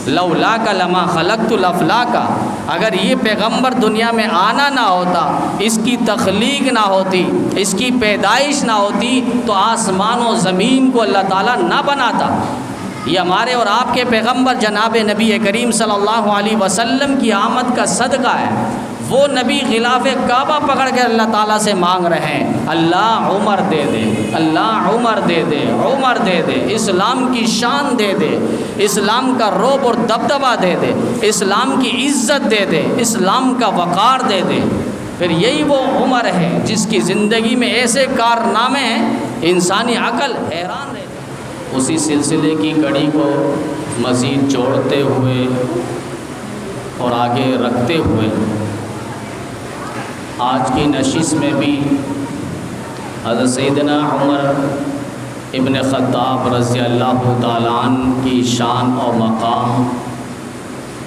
لولاک لما خلقت الافلاک، اگر یہ پیغمبر دنیا میں آنا نہ ہوتا، اس کی تخلیق نہ ہوتی، اس کی پیدائش نہ ہوتی، تو آسمان و زمین کو اللہ تعالیٰ نہ بناتا۔ یہ ہمارے اور آپ کے پیغمبر جناب نبی کریم صلی اللہ علیہ وسلم کی آمد کا صدقہ ہے۔ وہ نبی غلاف کعبہ پکڑ کے اللہ تعالیٰ سے مانگ رہے ہیں، اللہ عمر دے دے، اللہ عمر دے دے، عمر دے دے، اسلام کی شان دے دے، اسلام کا رعب اور دبدبہ دے دے، اسلام کی عزت دے دے، اسلام کا وقار دے دے۔ پھر یہی وہ عمر ہے جس کی زندگی میں ایسے کارنامے ہیں انسانی عقل حیران رہے۔ اسی سلسلے کی کڑی کو مزید جوڑتے ہوئے اور آگے رکھتے ہوئے آج کی نشست میں بھی حضرت سیدنا عمر ابن خطاب رضی اللہ تعالیٰ عنہ کی شان اور مقام،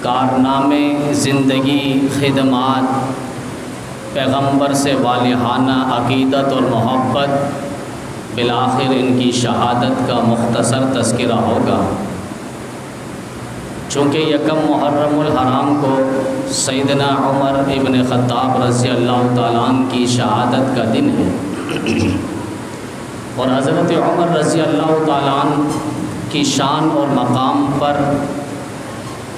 کارنامے، زندگی، خدمات، پیغمبر سے والہانہ عقیدت اور محبت، بالآخر ان کی شہادت کا مختصر تذکرہ ہوگا۔ چونکہ یکم محرم الحرام کو سیدنا عمر ابن خطاب رضی اللہ تعالیٰ عنہ کی شہادت کا دن ہے، اور حضرت عمر رضی اللہ تعالیٰ عنہ کی شان اور مقام پر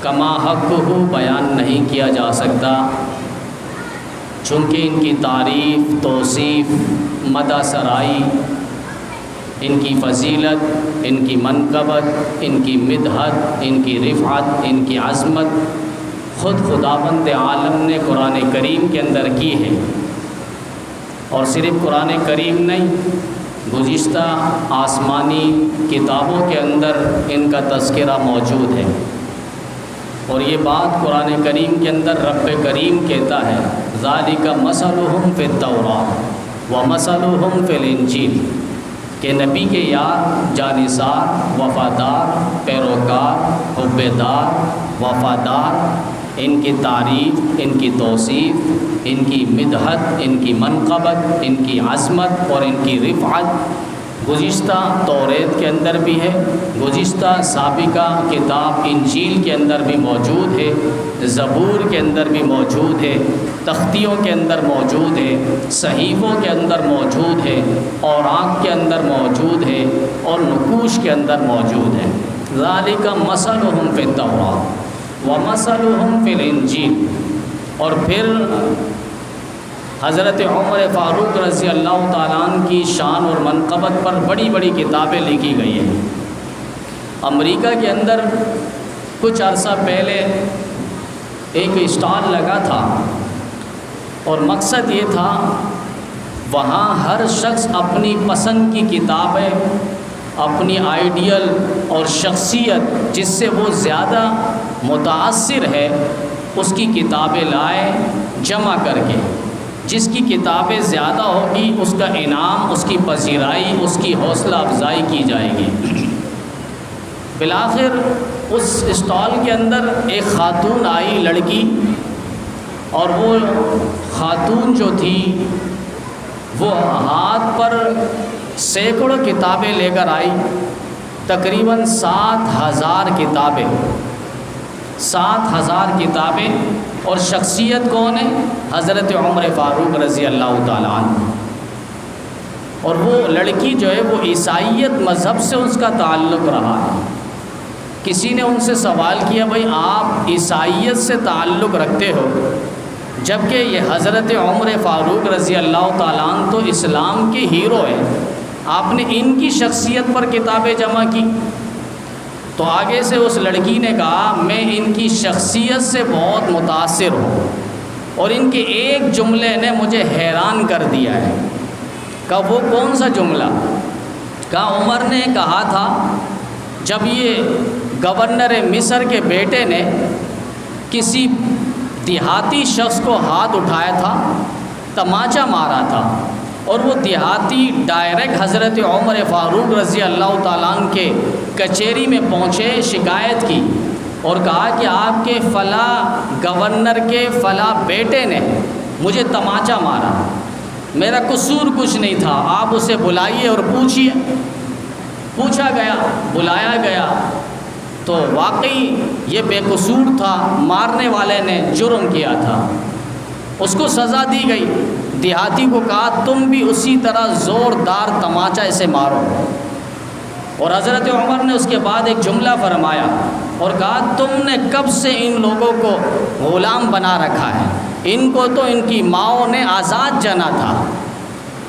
کما حقہ بیان نہیں کیا جا سکتا، چونکہ ان کی تعریف، توصیف، مدح سرائی، ان کی فضیلت، ان کی منقبت، ان کی مدحت، ان کی رفعت، ان کی عظمت خود خداوند عالم نے قرآن کریم کے اندر کی ہے۔ اور صرف قرآن کریم نہیں، گزشتہ آسمانی کتابوں کے اندر ان کا تذکرہ موجود ہے۔ اور یہ بات قرآن کریم کے اندر رب کریم کہتا ہے، ذالک مثلہم فی التوراۃ ومثلہم فی الانجیل، کہ نبی کے یار، جانثار، وفادار، پیروکار، حبیدار، وفادار، ان کی تعریف، ان کی توصیف، ان کی مدحت، ان کی منقبت، ان کی عظمت اور ان کی رفعت گزشتہ توریت کے اندر بھی ہے، گزشتہ سابقہ کتاب انجیل کے اندر بھی موجود ہے، زبور کے اندر بھی موجود ہے، تختیوں کے اندر موجود ہے، صحیفوں کے اندر موجود ہے، اوراق کے اندر موجود ہے، اور نقوش کے اندر موجود ہے۔ ذالک مثلہم فی التوراۃ ومثلہم فی الانجیل۔ اور پھر حضرت عمر فاروق رضی اللہ تعالیٰ عنہ کی شان اور منقبت پر بڑی بڑی کتابیں لکھی گئی ہیں۔ امریکہ کے اندر کچھ عرصہ پہلے ایک اسٹال لگا تھا، اور مقصد یہ تھا وہاں ہر شخص اپنی پسند کی کتابیں، اپنی آئیڈیل اور شخصیت جس سے وہ زیادہ متاثر ہے اس کی کتابیں لائے جمع کر کے۔ جس کی کتابیں زیادہ ہوگی اس کا انعام، اس کی پذیرائی، اس کی حوصلہ افزائی کی جائے گی۔ بالآخر اس اسٹال کے اندر ایک خاتون آئی، لڑکی، اور وہ خاتون جو تھی وہ ہاتھ پر سینکڑوں کتابیں لے کر آئی، تقریباً 7,000 کتابیں، 7,000 کتابیں۔ اور شخصیت کون ہے؟ حضرت عمر فاروق رضی اللہ تعالیٰ عنہ۔ اور وہ لڑکی جو ہے وہ عیسائیت مذہب سے اس کا تعلق رہا ہے۔ کسی نے ان سے سوال کیا، بھائی آپ عیسائیت سے تعلق رکھتے ہو جبکہ یہ حضرت عمر فاروق رضی اللہ تعالیٰ عنہ تو اسلام کے ہیرو ہیں، آپ نے ان کی شخصیت پر کتابیں جمع کی؟ تو آگے سے اس لڑکی نے کہا، میں ان کی شخصیت سے بہت متاثر ہوں، اور ان کے ایک جملے نے مجھے حیران کر دیا ہے۔ کہا وہ کون سا جملہ؟ کہا عمر نے کہا تھا جب یہ گورنر مصر کے بیٹے نے کسی دیہاتی شخص کو ہاتھ اٹھایا تھا، تماچا مارا تھا، اور وہ دیہاتی ڈائریکٹ حضرت عمر فاروق رضی اللہ تعالیٰ عنہ کے کچہری میں پہنچے، شکایت کی اور کہا کہ آپ کے فلاں گورنر کے فلاں بیٹے نے مجھے تماچا مارا، میرا قصور کچھ نہیں تھا، آپ اسے بلائیے اور پوچھیے۔ پوچھا گیا، بلایا گیا، تو واقعی یہ بے قصور تھا، مارنے والے نے جرم کیا تھا، اس کو سزا دی گئی۔ دیہاتی کو کہا تم بھی اسی طرح زوردار تماچا اسے مارو، اور حضرت عمر نے اس کے بعد ایک جملہ فرمایا اور کہا تم نے کب سے ان لوگوں کو غلام بنا رکھا ہے؟ ان کو تو ان کی ماؤں نے آزاد جنا تھا۔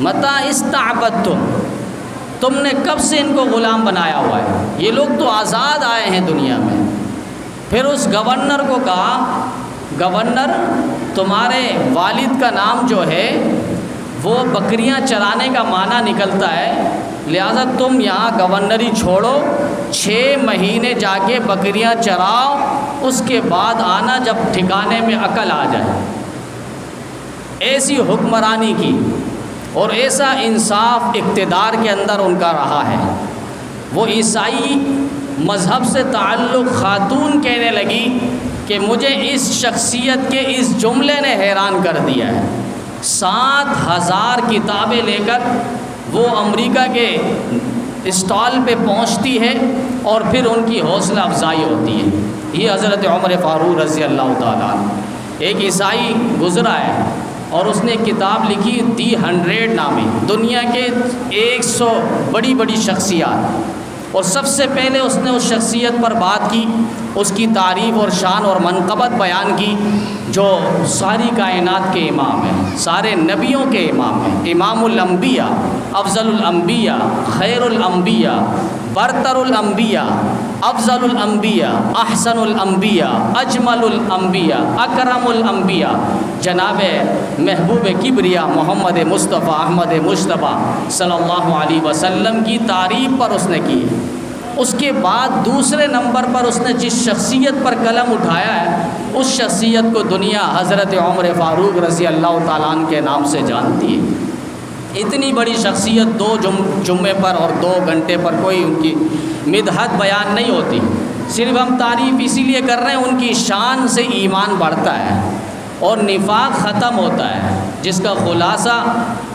متی استعبدتم، تم نے کب سے ان کو غلام بنایا ہوا ہے؟ یہ لوگ تو آزاد آئے ہیں دنیا میں۔ پھر اس گورنر کو کہا گورنر تمہارے والد کا نام جو ہے وہ بکریاں چرانے کا معنی نکلتا ہے، لہذا تم یہاں گورنری چھوڑو، 6 مہینے جا کے بکریاں چراؤ، اس کے بعد آنا جب ٹھکانے میں عقل آ جائے۔ ایسی حکمرانی کی اور ایسا انصاف اقتدار کے اندر ان کا رہا ہے۔ وہ عیسائی مذہب سے تعلق خاتون کہنے لگی کہ مجھے اس شخصیت کے اس جملے نے حیران کر دیا ہے۔ 7000 کتابیں لے کر وہ امریکہ کے اسٹال پہ پہنچتی ہے اور پھر ان کی حوصلہ افزائی ہوتی ہے۔ یہ حضرت عمر فاروق رضی اللہ تعالیٰ عنہ، ایک عیسائی گزرا ہے اور اس نے کتاب لکھی دی 100 نامی، دنیا کے 100 بڑی بڑی شخصیات، اور سب سے پہلے اس نے اس شخصیت پر بات کی، اس کی تعریف اور شان اور منقبت بیان کی، جو ساری کائنات کے امام ہیں، سارے نبیوں کے امام ہیں، امام الانبیاء، افضل الانبیاء، خیر الانبیاء، برتر الانبیاء، افضل الانبیاء، احسن الانبیاء، اجمل الانبیاء، اکرم الانبیاء، جناب محبوب کبریا محمد مصطفیٰ احمد مصطفیٰ صلی اللہ علیہ وسلم کی تعریف پر اس نے کی۔ اس کے بعد دوسرے نمبر پر اس نے جس شخصیت پر قلم اٹھایا ہے، اس شخصیت کو دنیا حضرت عمر فاروق رضی اللہ تعالیٰ عنہ کے نام سے جانتی ہے۔ اتنی بڑی شخصیت 2 جمعے پر اور 2 گھنٹے پر کوئی ان کی مدحت بیان نہیں ہوتی، صرف ہم تعریف اسی لیے کر رہے ہیں ان کی شان سے ایمان بڑھتا ہے اور نفاق ختم ہوتا ہے، جس کا خلاصہ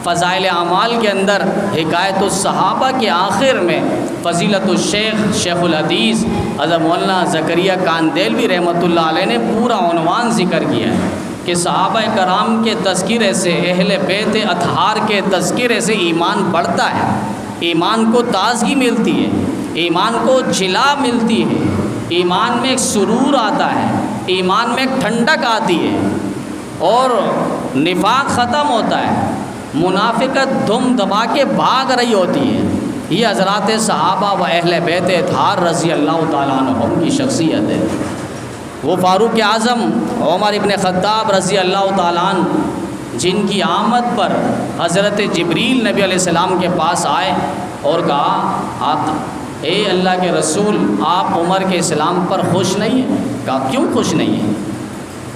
فضائل اعمال کے اندر حکایت الصحابہ کے آخر میں فضیلت الشیخ شیخ الحدیث حضرت مولانا زکریا کاندیلوی رحمۃ اللہ علیہ نے پورا عنوان ذکر کیا ہے کہ صحابہ کرام کے تذکرے سے، اہل بیت اطہار کے تذکرے سے ایمان بڑھتا ہے، ایمان کو تازگی ملتی ہے، ایمان کو جلا ملتی ہے، ایمان میں ایک سرور آتا ہے، ایمان میں ایک ٹھنڈک آتی ہے اور نفاق ختم ہوتا ہے، منافقت دم دبا کے بھاگ رہی ہوتی ہے۔ یہ حضرات صحابہ و اہل بیت اطہار رضی اللہ تعالیٰ عنہم کی شخصیت ہے۔ وہ فاروق اعظم عمر ابن خطاب رضی اللہ تعالیٰ عنہ جن کی آمد پر حضرت جبریل نبی علیہ السلام کے پاس آئے اور کہا اے اللہ کے رسول، آپ عمر کے اسلام پر خوش نہیں ہیں؟ کہا کیوں خوش نہیں ہیں؟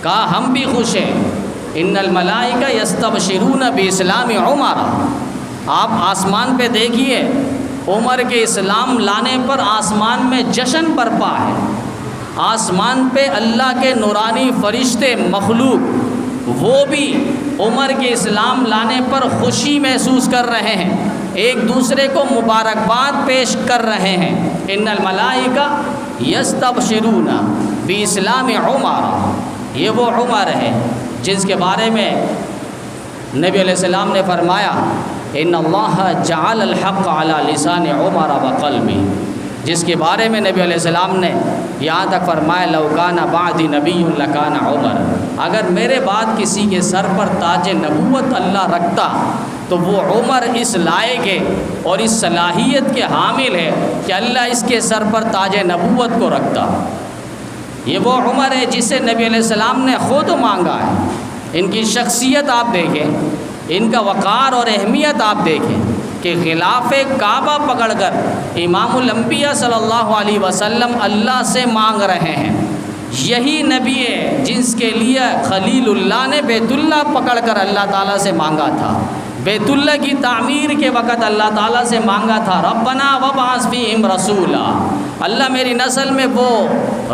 کہا ہم بھی خوش ہیں، ان الملائکہ یستبشرون باسلام عمر۔ آپ آسمان پہ دیکھیے، عمر کے اسلام لانے پر آسمان میں جشن برپا ہے، آسمان پہ اللہ کے نورانی فرشتے مخلوق وہ بھی عمر کے اسلام لانے پر خوشی محسوس کر رہے ہیں، ایک دوسرے کو مبارکباد پیش کر رہے ہیں۔ ان الملائکہ یستبشرون باسلام عمر، یہ وہ عمر ہے جس کے بارے میں نبی علیہ السلام نے فرمایا ان اللہ جعل الحق علی لسان عمر وقلبی، جس کے بارے میں نبی علیہ السلام نے یہاں تک فرمایا لو کان بعدی نبی لکان عمر، اگر میرے بعد کسی کے سر پر تاج نبوت اللہ رکھتا تو وہ عمر اس لائق ہے اور اس صلاحیت کے حامل ہے کہ اللہ اس کے سر پر تاج نبوت کو رکھتا۔ یہ وہ عمر ہے جسے نبی علیہ السلام نے خود مانگا ہے۔ ان کی شخصیت آپ دیکھیں، ان کا وقار اور اہمیت آپ دیکھیں کہ غلاف کعبہ پکڑ کر امام الانبیاء صلی اللہ علیہ وسلم اللہ سے مانگ رہے ہیں۔ یہی نبی ہے جس کے لیے خلیل اللہ نے بیت اللہ پکڑ کر اللہ تعالیٰ سے مانگا تھا، بیت اللہ کی تعمیر کے وقت اللہ تعالیٰ سے مانگا تھا ربنا وابعث فیہم رسولا، اللہ میری نسل میں وہ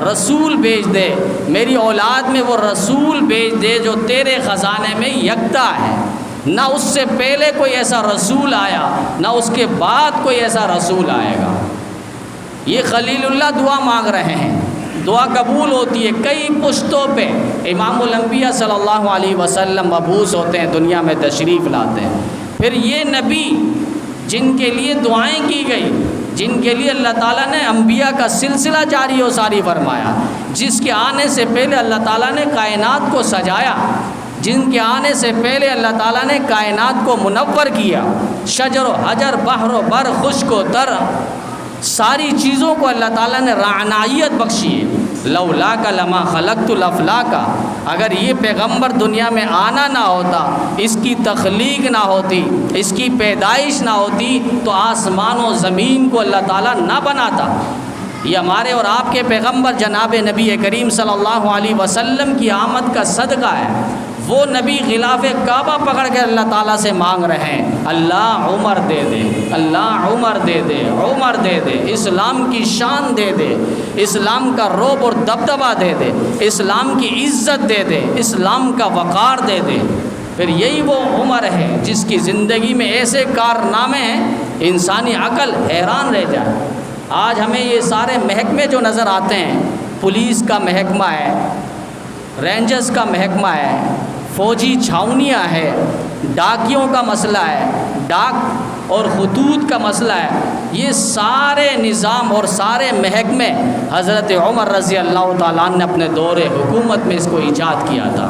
رسول بھیج دے، میری اولاد میں وہ رسول بھیج دے جو تیرے خزانے میں یکتا ہے، نہ اس سے پہلے کوئی ایسا رسول آیا نہ اس کے بعد کوئی ایسا رسول آئے گا۔ یہ خلیل اللہ دعا مانگ رہے ہیں، دعا قبول ہوتی ہے کئی پشتوں پہ۔ امام الانبیاء صلی اللہ علیہ وسلم مبعوث ہوتے ہیں، دنیا میں تشریف لاتے ہیں، پھر یہ نبی جن کے لیے دعائیں کی گئی، جن کے لیے اللہ تعالیٰ نے انبیاء کا سلسلہ جاری و ساری فرمایا، جس کے آنے سے پہلے اللہ تعالیٰ نے کائنات کو سجایا، جن کے آنے سے پہلے اللہ تعالیٰ نے کائنات کو منور کیا، شجر و حجر، بحر و بر، خشک و تر، ساری چیزوں کو اللہ تعالیٰ نے رعنائیت بخشی ہے۔ لولاک لما خلقت الافلاک، اگر یہ پیغمبر دنیا میں آنا نہ ہوتا، اس کی تخلیق نہ ہوتی، اس کی پیدائش نہ ہوتی، تو آسمان و زمین کو اللہ تعالیٰ نہ بناتا۔ یہ ہمارے اور آپ کے پیغمبر جناب نبی کریم صلی اللہ علیہ وسلم کی آمد کا صدقہ ہے۔ وہ نبی غلاف کعبہ پکڑ کے اللہ تعالیٰ سے مانگ رہے ہیں، اللہ عمر دے دے، اللہ عمر دے دے، عمر دے دے، اسلام کی شان دے دے، اسلام کا رعب اور دبدبہ دے دے، اسلام کی عزت دے دے، اسلام کا وقار دے دے۔ پھر یہی وہ عمر ہے جس کی زندگی میں ایسے کارنامے ہیں انسانی عقل حیران رہ جائے۔ آج ہمیں یہ سارے محکمے جو نظر آتے ہیں، پولیس کا محکمہ ہے، رینجرز کا محکمہ ہے، فوجی چھاونیاں ہے، ڈاکیوں کا مسئلہ ہے، ڈاک اور خطوط کا مسئلہ ہے، یہ سارے نظام اور سارے محکمے حضرت عمر رضی اللہ تعالیٰ عنہ نے اپنے دور حکومت میں اس کو ایجاد کیا تھا۔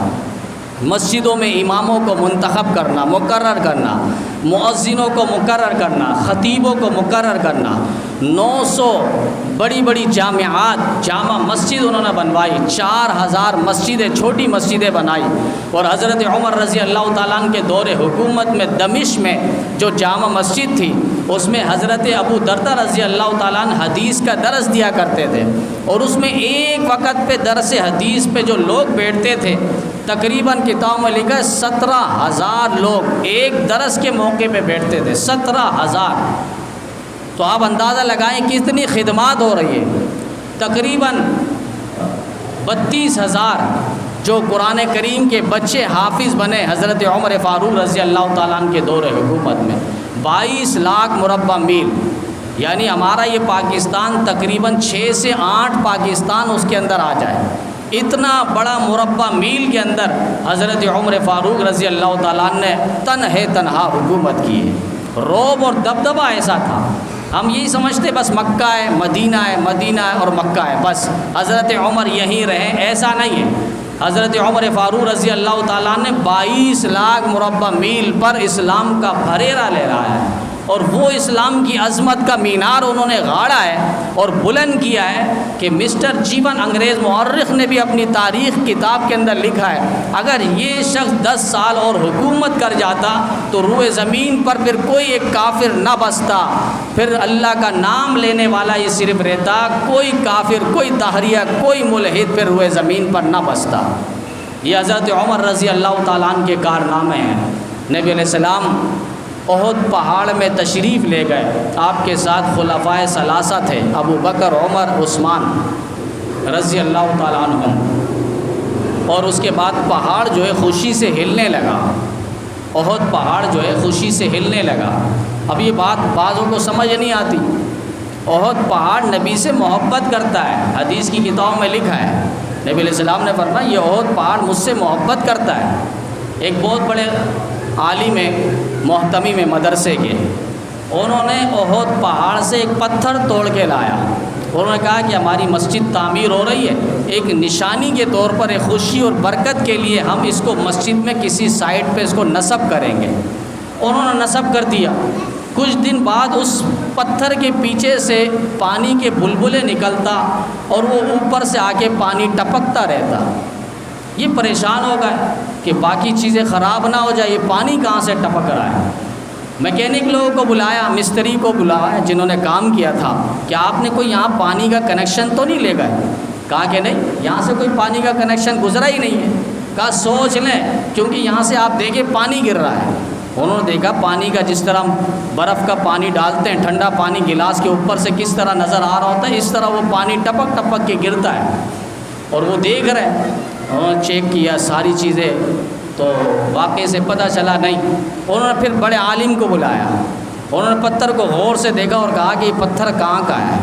مسجدوں میں اماموں کو منتخب کرنا، مقرر کرنا، مؤذنوں کو مقرر کرنا، خطیبوں کو مقرر کرنا، 900 بڑی بڑی جامعات، جامع مسجد انہوں نے بنوائی، 4000 مسجدیں، چھوٹی مسجدیں بنائی۔ اور حضرت عمر رضی اللہ تعالیٰ عنہ کے دور حکومت میں دمشق میں جو جامع مسجد تھی، اس میں حضرت ابو دردہ رضی اللہ تعالیٰ عنہ حدیث کا درس دیا کرتے تھے، اور اس میں ایک وقت پہ درس حدیث پہ جو لوگ بیٹھتے تھے، تقریباً کتاب میں لکھا ہے 17,000 لوگ ایک درس کے موقع پہ بیٹھتے تھے، 17,000۔ تو آپ اندازہ لگائیں کتنی خدمات ہو رہی ہے۔ تقریباً 32,000 جو قرآن کریم کے بچے حافظ بنے حضرت عمر فاروق رضی اللہ تعالیٰ عنہ کے دور حکومت میں، 22 لاکھ مربع میل، یعنی ہمارا یہ پاکستان تقریباً 6 سے 8 پاکستان اس کے اندر آ جائے، اتنا بڑا مربع میل کے اندر حضرت عمر فاروق رضی اللہ تعالیٰ عنہ نے تنہا حکومت کی ہے۔ رعب اور دبدبہ ایسا تھا، ہم یہی سمجھتے بس مکہ ہے، مدینہ ہے، مدینہ ہے اور مکہ ہے، بس حضرت عمر یہیں رہیں، ایسا نہیں ہے۔ حضرت عمر فاروق رضی اللہ تعالیٰ نے 22 لاکھ مربع میل پر اسلام کا پھریرا لے رہا ہے، اور وہ اسلام کی عظمت کا مینار انہوں نے گاڑا ہے اور بلند کیا ہے کہ مسٹر جیون انگریز مورخ نے بھی اپنی تاریخ کتاب کے اندر لکھا ہے، اگر یہ شخص 10 سال اور حکومت کر جاتا تو روئے زمین پر پھر کوئی ایک کافر نہ بستا، پھر اللہ کا نام لینے والا یہ صرف رہتا، کوئی کافر، کوئی طاہریہ، کوئی ملحد پھر روئے زمین پر نہ بستا۔ یہ حضرت عمر رضی اللہ تعالیٰ عنہ کے کارنامے ہیں۔ نبی علیہ السلام احد پہاڑ میں تشریف لے گئے، آپ کے ساتھ خلفائے ثلاثہ تھے، ابو بکر، عمر، عثمان رضی اللہ تعالیٰ عنہم، اور اس کے بعد پہاڑ جو ہے خوشی سے ہلنے لگا، احد پہاڑ جو ہے خوشی سے ہلنے لگا۔ اب یہ بات بعضوں کو سمجھ نہیں آتی، احد پہاڑ نبی سے محبت کرتا ہے، حدیث کی کتابوں میں لکھا ہے، نبی علیہ السلام نے فرمایا یہ احد پہاڑ مجھ سے محبت کرتا ہے۔ ایک بہت بڑے عالم محتمی میں مدرسے کے، انہوں نے احد پہاڑ سے ایک پتھر توڑ کے لایا، انہوں نے کہا کہ ہماری مسجد تعمیر ہو رہی ہے، ایک نشانی کے طور پر، ایک خوشی اور برکت کے لیے ہم اس کو مسجد میں کسی سائٹ پہ اس کو نصب کریں گے۔ انہوں نے نصب کر دیا، کچھ دن بعد اس پتھر کے پیچھے سے پانی کے بلبلے نکلتا اور وہ اوپر سے آ کے پانی ٹپکتا رہتا۔ یہ پریشان ہو گئے کہ باقی چیزیں خراب نہ ہو جائے، یہ پانی کہاں سے ٹپک رہا ہے۔ میکینک لوگوں کو بلایا، مستری کو بلایا جنہوں نے کام کیا تھا، کہ آپ نے کوئی یہاں پانی کا کنیکشن تو نہیں لے گئے؟ کہا کہ نہیں، یہاں سے کوئی پانی کا کنیکشن گزرا ہی نہیں ہے۔ کہا سوچ لیں، کیونکہ یہاں سے آپ دیکھیں پانی گر رہا ہے۔ انہوں نے دیکھا پانی کا، جس طرح برف کا پانی ڈالتے ہیں، ٹھنڈا پانی گلاس کے اوپر سے کس طرح نظر آ رہا ہوتا ہے، اس طرح وہ پانی ٹپک ٹپک کے گرتا ہے، اور وہ دیکھ رہے ہیں۔ انہوں نے چیک کیا ساری چیزیں، تو واقعے سے پتہ چلا نہیں۔ انہوں نے پھر بڑے عالم کو بلایا، انہوں نے پتھر کو غور سے دیکھا اور کہا کہ یہ پتھر کہاں کا ہے؟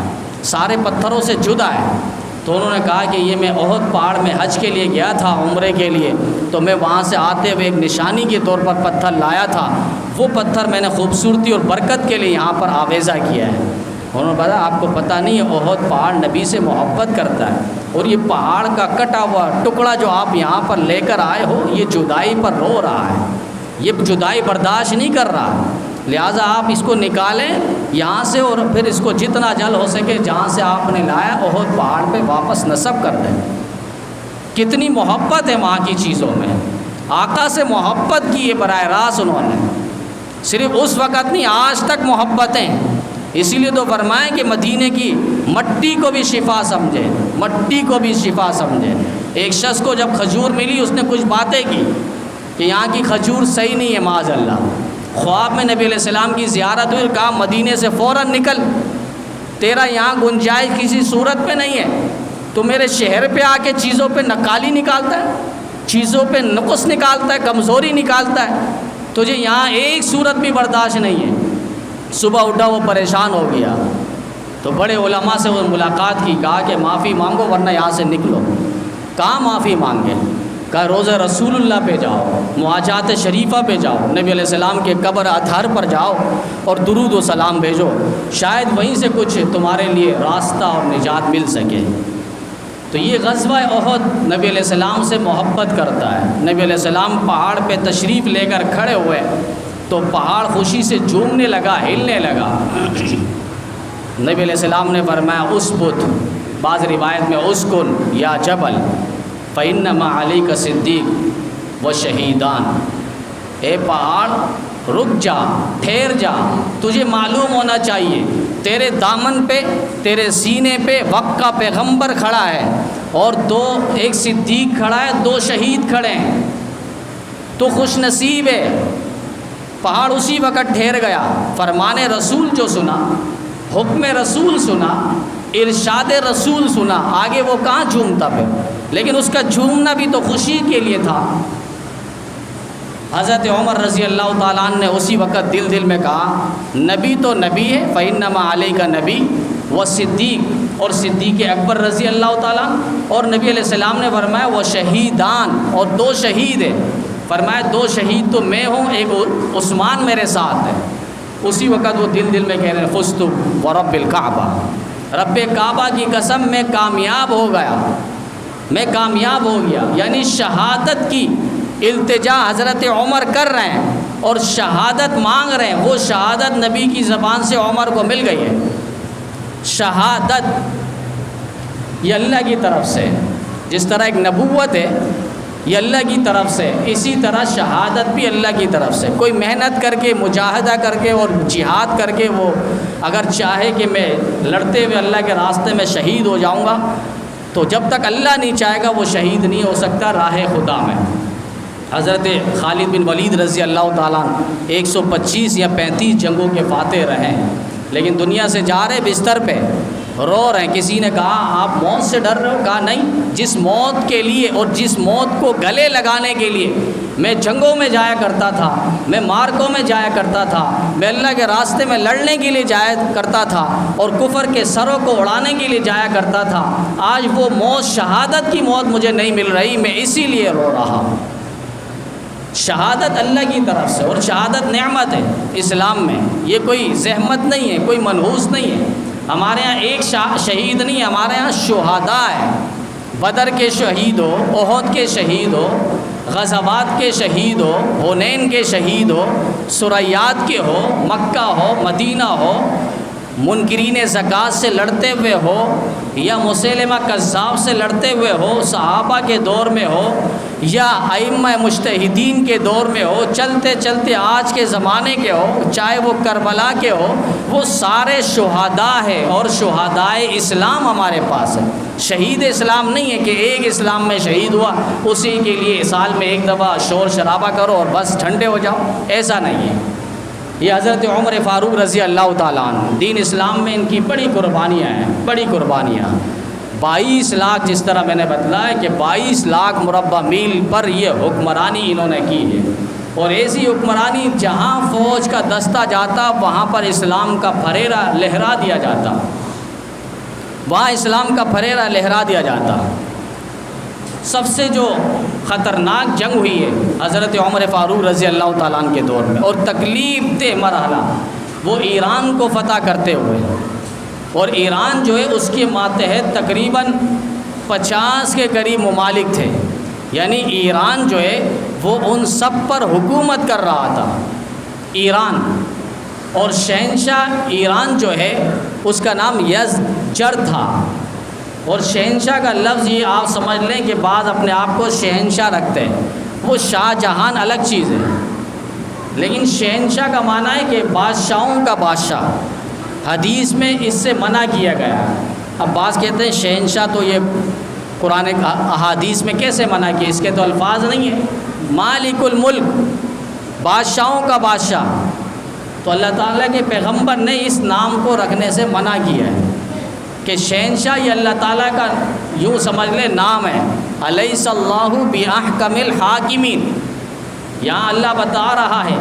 سارے پتھروں سے جدا ہے۔ تو انہوں نے کہا کہ یہ میں احد پہاڑ میں حج کے لیے گیا تھا، عمرے کے لیے، تو میں وہاں سے آتے ہوئے ایک نشانی کے طور پر پتھر لایا تھا، وہ پتھر میں نے خوبصورتی اور برکت کے لیے یہاں پر آویزہ کیا ہے۔ انہوں نے بتایا آپ کو پتہ نہیں ہے احد پہاڑ نبی سے محبت کرتا ہے، اور یہ پہاڑ کا کٹا ہوا ٹکڑا جو آپ یہاں پر لے کر آئے ہو یہ جدائی پر رو رہا ہے، یہ جدائی برداشت نہیں کر رہا، لہٰذا آپ اس کو نکالیں یہاں سے، اور پھر اس کو جتنا جلد ہو سکے جہاں سے آپ نے لایا احد پہاڑ پہ واپس نصب کر دیں۔ کتنی محبت ہے وہاں کی چیزوں میں، آقا سے محبت کی ہے براہ راست انہوں نے، صرف اس وقت نہیں آج تک محبتیں۔ اسی لیے تو فرمائیں کہ مدینے کی مٹی کو بھی شفا سمجھے، مٹی کو بھی شفا سمجھے۔ ایک شخص کو جب کھجور ملی اس نے کچھ باتیں کی کہ یہاں کی کھجور صحیح نہیں ہے معاذ اللہ، خواب میں نبی علیہ السلام کی زیارت ہوئی، کہا مدینے سے فوراً نکل، تیرا یہاں گنجائش کسی صورت پہ نہیں ہے، تو میرے شہر پہ آ کے چیزوں پہ نکالی نکالتا ہے، چیزوں پہ نقص نکالتا ہے، کمزوری نکالتا ہے، تجھے یہاں ایک صورت بھی برداشت نہیں ہے۔ صبح اٹھا وہ پریشان ہو گیا، تو بڑے علماء سے وہ ملاقات کی، کہا کہ معافی مانگو ورنہ یہاں سے نکلو۔ کہاں معافی مانگے؟ کہا روزہ رسول اللہ پہ جاؤ، مواجہات شریفہ پہ جاؤ، نبی علیہ السلام کے قبر اطہر پر جاؤ اور درود و سلام بھیجو، شاید وہیں سے کچھ تمہارے لیے راستہ اور نجات مل سکے۔ تو یہ غزوہ احد نبی علیہ السلام سے محبت کرتا ہے۔ نبی علیہ السلام پہاڑ پہ تشریف لے کر کھڑے ہوئے تو پہاڑ خوشی سے جھومنے لگا، ہلنے لگا۔ نبی علیہ السلام نے فرمایا اسبت، بعض روایت میں اسکن یا جبل فإنما علیک صدیق و شہیدان، اے پہاڑ رک جا، ٹھہر جا، تجھے معلوم ہونا چاہیے تیرے دامن پہ، تیرے سینے پہ وقت کا پیغمبر کھڑا ہے، اور ایک صدیق کھڑا ہے، 2 شہید کھڑے ہیں، تو خوش نصیب ہے۔ پہاڑ اسی وقت ٹھہر گیا، فرمان رسول جو سنا، حکم رسول سنا، ارشاد رسول سنا، آگے وہ کہاں جھومتا پھر، لیکن اس کا جھومنا بھی تو خوشی کے لیے تھا۔ حضرت عمر رضی اللہ تعالیٰ عنہ نے اسی وقت دل میں کہا نبی تو نبی ہے، فإنما علیک نبی و صدیق، اور صدیق اکبر رضی اللہ تعالیٰ، اور نبی علیہ السلام نے فرمایا وہ شہیدان، اور 2 شہید ہیں، فرمایا 2 شہید تو میں ہوں، ایک عثمان میرے ساتھ ہے۔ اسی وقت وہ دل میں کہہ رہے ہیں فزت ورب الکعبہ، رب کعبہ کی قسم میں کامیاب ہو گیا، میں کامیاب ہو گیا، یعنی شہادت کی التجا حضرت عمر کر رہے ہیں اور شہادت مانگ رہے ہیں، وہ شہادت نبی کی زبان سے عمر کو مل گئی ہے۔ شہادت یہ اللہ کی طرف سے، جس طرح ایک نبوت ہے یہ اللہ کی طرف سے، اسی طرح شہادت بھی اللہ کی طرف سے۔ کوئی محنت کر کے، مجاہدہ کر کے اور جہاد کر کے وہ اگر چاہے کہ میں لڑتے ہوئے اللہ کے راستے میں شہید ہو جاؤں گا، تو جب تک اللہ نہیں چاہے گا وہ شہید نہیں ہو سکتا راہ خدا میں۔ حضرت خالد بن ولید رضی اللہ تعالیٰ 125 یا 35 جنگوں کے فاتح رہے، لیکن دنیا سے جا رہے بستر پہ رو رہے ہیں۔ کسی نے کہا آپ موت سے ڈر رہے ہو؟ کہا نہیں، جس موت کے لیے اور جس موت کو گلے لگانے کے لیے میں جنگوں میں جایا کرتا تھا، میں مارکوں میں جایا کرتا تھا، میں اللہ کے راستے میں لڑنے کے لیے جایا کرتا تھا اور کفر کے سروں کو اڑانے کے لیے جایا کرتا تھا، آج وہ موت، شہادت کی موت مجھے نہیں مل رہی، میں اسی لیے رو رہا ہوں۔ شہادت اللہ کی طرف سے، اور شہادت نعمت ہے اسلام میں، یہ کوئی زحمت نہیں ہے، کوئی منحوس نہیں ہے۔ ہمارے ہاں ایک شہید نہیں، ہمارے ہاں شہداء ہے، بدر کے شہید ہو، احد کے شہید ہو، غزوات کے شہید ہو، حنین کے شہید ہو، سریات کے ہو، مکہ ہو، مدینہ ہو، منکرین زکوٰۃ سے لڑتے ہوئے ہو یا مسیلمہ کذاب سے لڑتے ہوئے ہو، صحابہ کے دور میں ہو یا ائمہ مجتہدین کے دور میں ہو، چلتے چلتے آج کے زمانے کے ہو، چاہے وہ کربلا کے ہو، وہ سارے شہداء ہیں، اور شہدائے اسلام ہمارے پاس ہے۔ شہید اسلام نہیں ہے کہ ایک اسلام میں شہید ہوا اسی کے لیے سال میں ایک دفعہ شور شرابہ کرو اور بس ٹھنڈے ہو جاؤ، ایسا نہیں ہے۔ یہ حضرت عمر فاروق رضی اللہ تعالیٰ عنہ، دین اسلام میں ان کی بڑی قربانیاں ہیں، بڑی قربانیاں۔ 22 لاکھ، جس طرح میں نے بتلایا کہ 22 لاکھ مربع میل پر یہ حکمرانی انہوں نے کی ہے، اور ایسی حکمرانی جہاں فوج کا دستہ جاتا وہاں پر اسلام کا پھریرا لہرا دیا جاتا۔ وہاں اسلام کا پھریرا لہرا دیا جاتا۔ سب سے جو خطرناک جنگ ہوئی ہے حضرت عمر فاروق رضی اللہ تعالیٰ عنہ کے دور میں، اور تکلیف دہ مرحلہ وہ ایران کو فتح کرتے ہوئے، اور ایران جو ہے اس کے ماتحت تقریباً 50 کے قریب ممالک تھے، یعنی ایران جو ہے وہ ان سب پر حکومت کر رہا تھا ایران۔ اور شہنشاہ ایران جو ہے اس کا نام یزجر تھا، اور شہنشاہ کا لفظ یہ آپ سمجھ لیں کہ بعض اپنے آپ کو شہنشاہ رکھتے ہیں، وہ شاہ جہان الگ چیز ہے، لیکن شہنشاہ کا معنی ہے کہ بادشاہوں کا بادشاہ۔ حدیث میں اس سے منع کیا گیا ہے۔ اب بعض کہتے ہیں شہنشاہ تو یہ قرآن احادیث میں کیسے منع کیا، اس کے تو الفاظ نہیں ہیں۔ مالک الملک، بادشاہوں کا بادشاہ، تو اللہ تعالیٰ کے پیغمبر نے اس نام کو رکھنے سے منع کیا ہے کہ شہنشاہ یہ اللہ تعالیٰ کا یوں سمجھ لے نام ہے۔ الیس اللہ باحکم الحاکمین، یہاں اللہ بتا رہا ہے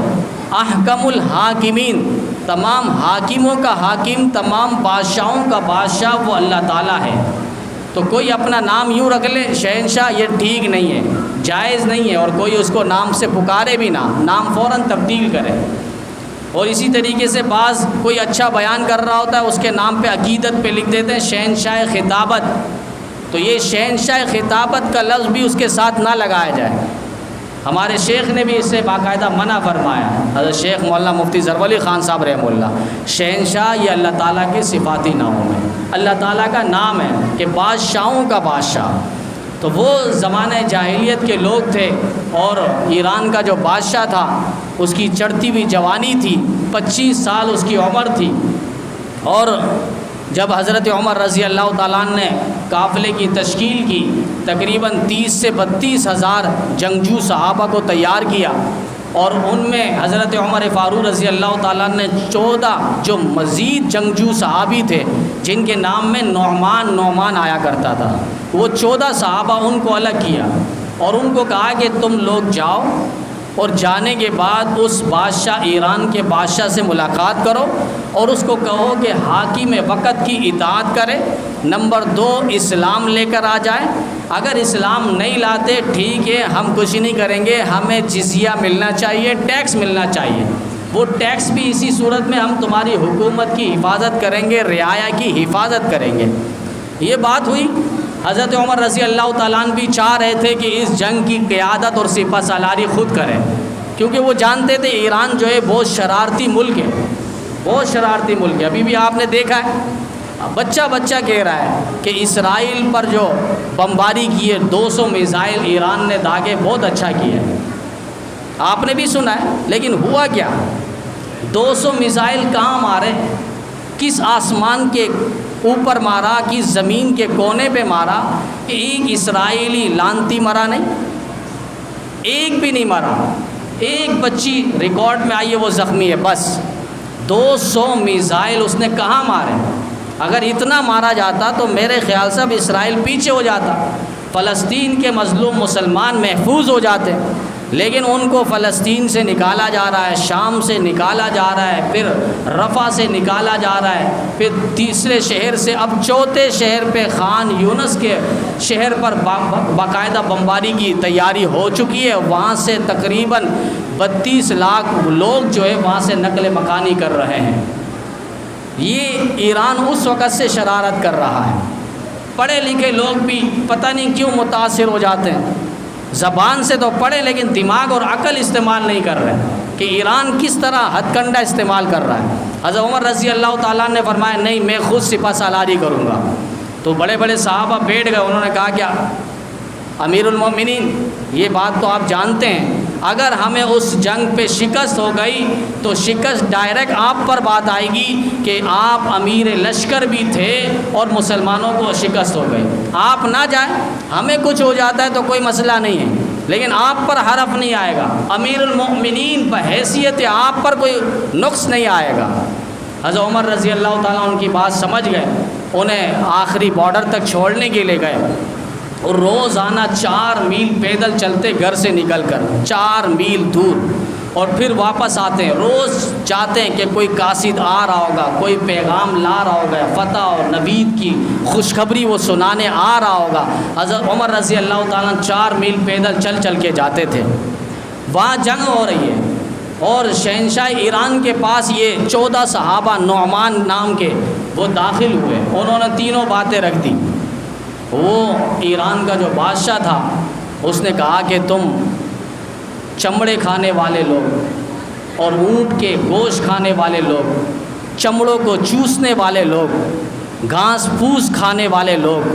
احکم الحاکمین، تمام حاکموں کا حاکم، تمام بادشاہوں کا بادشاہ وہ اللہ تعالیٰ ہے۔ تو کوئی اپنا نام یوں رکھ لے شہنشاہ، یہ ٹھیک نہیں ہے، جائز نہیں ہے، اور کوئی اس کو نام سے پکارے بھی نہ، نام فوراً تبدیل کرے۔ اور اسی طریقے سے بعض کوئی اچھا بیان کر رہا ہوتا ہے اس کے نام پہ عقیدت پہ لکھ دیتے ہیں شہنشاہ خطابت، تو یہ شہنشاہ خطابت کا لفظ بھی اس کے ساتھ نہ لگایا جائے۔ ہمارے شیخ نے بھی اس سے باقاعدہ منع فرمایا، حضرت شیخ مولانا مفتی ظفر علی خان صاحب رحمہ اللہ۔ شہنشاہ یہ اللہ تعالیٰ کے صفاتی ناموں میں اللہ تعالیٰ کا نام ہے کہ بادشاہوں کا بادشاہ۔ تو وہ زمانہ جاہلیت کے لوگ تھے، اور ایران کا جو بادشاہ تھا اس کی چڑھتی ہوئی جوانی تھی، 25 سال اس کی عمر تھی، اور جب حضرت عمر رضی اللہ تعالیٰ عنہ نے قافلے کی تشکیل کی، تقریباً 30 سے 32 ہزار جنگجو صحابہ کو تیار کیا، اور ان میں حضرت عمر فاروق رضی اللہ تعالیٰ نے 14 جو مزید جنگجو صحابی تھے جن کے نام میں نعمان آیا کرتا تھا، وہ 14 صحابہ ان کو الگ کیا اور ان کو کہا کہ تم لوگ جاؤ، اور جانے کے بعد اس بادشاہ ایران کے بادشاہ سے ملاقات کرو اور اس کو کہو کہ حاکم وقت کی اطاعت کرے، نمبر 2 اسلام لے کر آ جائے، اگر اسلام نہیں لاتے ٹھیک ہے ہم کچھ نہیں کریں گے، ہمیں جزیہ ملنا چاہیے، ٹیکس ملنا چاہیے، وہ ٹیکس بھی اسی صورت میں ہم تمہاری حکومت کی حفاظت کریں گے، رعایا کی حفاظت کریں گے۔ یہ بات ہوئی۔ حضرت عمر رضی اللہ تعالیٰ عنہ بھی چاہ رہے تھے کہ اس جنگ کی قیادت اور سپہ سالاری خود کریں، کیونکہ وہ جانتے تھے ایران جو ہے بہت شرارتی ملک ہے، بہت شرارتی ملک ہے۔ ابھی بھی آپ نے دیکھا ہے بچہ کہہ رہا ہے کہ اسرائیل پر جو بمباری کی ہے 200 میزائل ایران نے داغے، بہت اچھا کیا ہے، آپ نے بھی سنا ہے، لیکن ہوا کیا؟ 200 میزائل کہاں مارے؟ کس آسمان کے اوپر مارا، کس زمین کے کونے پہ مارا؟ کہ ایک اسرائیلی لانتی مرا نہیں، ایک بھی نہیں مرا، ایک بچی ریکارڈ میں آئی ہے وہ زخمی ہے، بس 200 میزائل اس نے کہاں مارے؟ اگر اتنا مارا جاتا تو میرے خیال سے اب اسرائیل پیچھے ہو جاتا، فلسطین کے مظلوم مسلمان محفوظ ہو جاتے، لیکن ان کو فلسطین سے نکالا جا رہا ہے، شام سے نکالا جا رہا ہے، پھر رفح سے نکالا جا رہا ہے، پھر تیسرے شہر سے، اب چوتھے شہر پہ خان یونس کے شہر پر باقاعدہ بمباری کی تیاری ہو چکی ہے، وہاں سے تقریباً 32 لاکھ لوگ جو ہے وہاں سے نقل مکانی کر رہے ہیں۔ یہ ایران اس وقت سے شرارت کر رہا ہے۔ پڑھے لکھے لوگ بھی پتہ نہیں کیوں متاثر ہو جاتے ہیں، زبان سے تو پڑھے لیکن دماغ اور عقل استعمال نہیں کر رہے کہ ایران کس طرح ہتھ کنڈا استعمال کر رہا ہے۔ حضرت عمر رضی اللہ تعالیٰ نے فرمایا نہیں میں خود سپہ سالاری کروں گا، تو بڑے بڑے صحابہ بیٹھ گئے، انہوں نے کہا کیا امیر المومنین یہ بات تو آپ جانتے ہیں، اگر ہمیں اس جنگ پہ شکست ہو گئی تو شکست ڈائریکٹ آپ پر بات آئے گی کہ آپ امیر لشکر بھی تھے اور مسلمانوں کو شکست ہو گئی، آپ نہ جائیں، ہمیں کچھ ہو جاتا ہے تو کوئی مسئلہ نہیں ہے، لیکن آپ پر حرف نہیں آئے گا، امیر المؤمنین بحیثیت آپ پر کوئی نقص نہیں آئے گا۔ حضرت عمر رضی اللہ تعالیٰ ان کی بات سمجھ گئے، انہیں آخری بارڈر تک چھوڑنے کے لیے گئے، اور روزانہ 4 میل پیدل چلتے گھر سے نکل کر 4 میل دور، اور پھر واپس آتے ہیں، روز چاہتے ہیں کہ کوئی قاصد آ رہا ہوگا، کوئی پیغام لا رہا ہوگا، فتح اور نوید کی خوشخبری وہ سنانے آ رہا ہوگا۔ حضرت عمر رضی اللہ تعالیٰ 4 میل پیدل چل چل کے جاتے تھے، وہاں جنگ ہو رہی ہے اور شہنشاہ ایران کے پاس یہ 14 صحابہ نعمان نام کے وہ داخل ہوئے، انہوں نے تینوں باتیں رکھ دی۔ وہ ایران کا جو بادشاہ تھا اس نے کہا کہ تم چمڑے کھانے والے لوگ اور اونٹ کے گوشت کھانے والے لوگ، چمڑوں کو چوسنے والے لوگ، گھاس پھوس کھانے والے لوگ،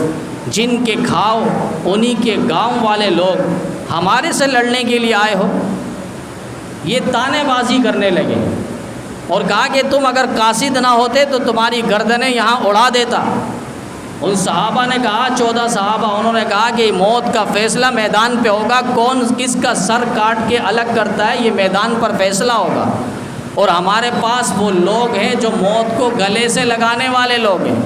جن کے کھاؤ انہی کے گاؤں والے لوگ ہمارے سے لڑنے کے لیے آئے ہو؟ یہ تانے بازی کرنے لگے اور کہا کہ تم اگر قاصد نہ ہوتے تو تمہاری گردنیں یہاں اڑا دیتا۔ ان صحابہ نے کہا، 14 صحابہ، انہوں نے کہا کہ موت کا فیصلہ میدان پہ ہوگا، کون کس کا سر کاٹ کے الگ کرتا ہے یہ میدان پر فیصلہ ہوگا، اور ہمارے پاس وہ لوگ ہیں جو موت کو گلے سے لگانے والے لوگ ہیں،